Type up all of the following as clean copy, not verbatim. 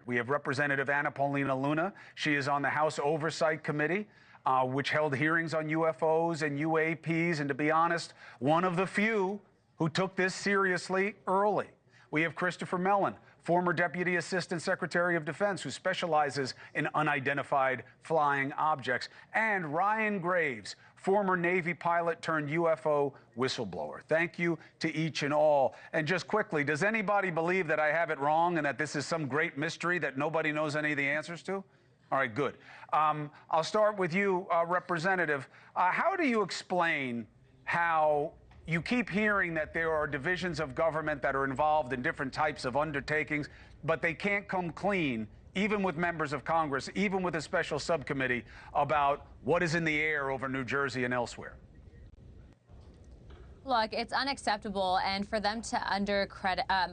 We have Representative Anna Paulina Luna. She is on the House Oversight Committee, which held hearings on UFOs and UAPs, and to be honest, one of the few who took this seriously early. We have Christopher Mellon, former Deputy Assistant Secretary of Defense, who specializes in unidentified flying objects, and Ryan Graves, former Navy pilot turned UFO whistleblower. Thank you to each and all. And just quickly, does anybody believe that I have it wrong and that this is some great mystery that nobody knows any of the answers to? All right, good. I'll start with you, Representative. How do you explain how you keep hearing that there are divisions of government that are involved in different types of undertakings, but they can't come clean, even with members of Congress, even with a special subcommittee, about what is in the air over New Jersey and elsewhere? Look, it's unacceptable, and for them to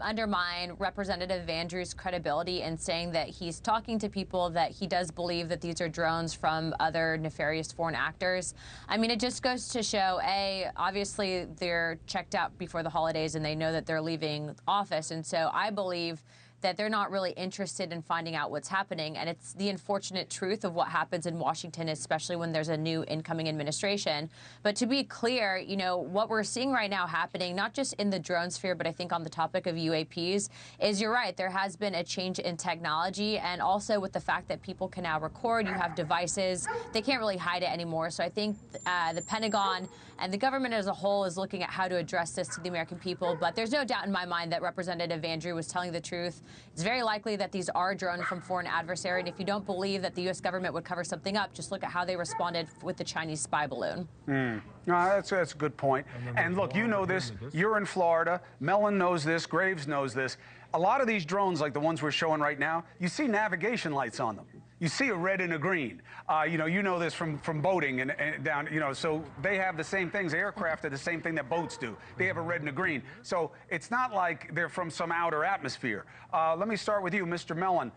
undermine Representative Andrews' credibility in saying that he's talking to people that he does believe that these are drones from other nefarious foreign actors. I mean, it just goes to show, A, obviously they're checked out before the holidays and they know that they're leaving office, and so I believe that they're not really interested in finding out what's happening. And it's the unfortunate truth of what happens in Washington, especially when there's a new incoming administration. But to be clear, you know, what we're seeing right now happening, not just in the drone sphere, but I think on the topic of UAPs, is you're right, there has been a change in technology. And also with the fact that people can now record, you have devices, they can't really hide it anymore. So I think the Pentagon and the government as a whole is looking at how to address this to the American people. But there's no doubt in my mind that Representative Andrew was telling the truth. It's very likely that these are drones from foreign adversary. And if you don't believe that the U.S. government would cover something up, just look at how they responded with the Chinese spy balloon. No, that's a good point. And look, you know this. You're in Florida. Mellon knows this. Graves knows this. A lot of these drones, like the ones we're showing right now, you see navigation lights on them. You see a red and a green. You know this from boating and down, so they have the same things. Aircraft are the same thing that boats do. They have a red and a green. So it's not like they're from some outer atmosphere. Let me start with you, Mr. Mellon.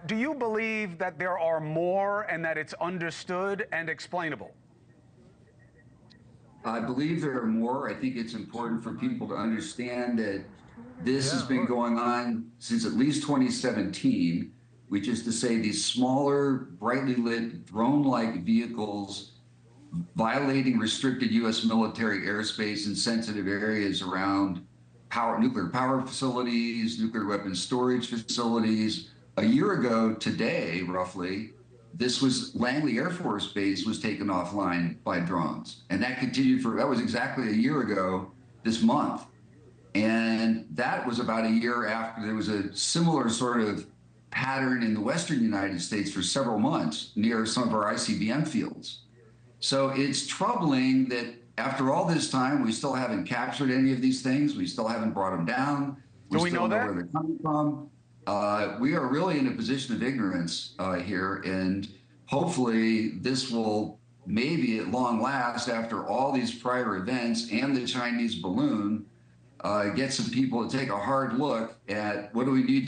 Do you believe that there are more and that it's understood and explainable? I believe there are more. I think it's important for people to understand that this has been going on since at least 2017. Which is to say these smaller, brightly lit, drone-like vehicles violating restricted U.S. military airspace in sensitive areas around nuclear power facilities, nuclear weapons storage facilities. A year ago today, roughly, Langley Air Force Base was taken offline by drones. And that continued that was exactly a year ago this month. And that was about a year after there was a similar sort of pattern in the Western United States for several months near some of our ICBM fields. So it's troubling that after all this time, we still haven't captured any of these things. We still haven't brought them down. Do we know that? Where they're coming from. We are really in a position of ignorance here, and hopefully this will maybe at long last, after all these prior events and the Chinese balloon, get some people to take a hard look at what do we need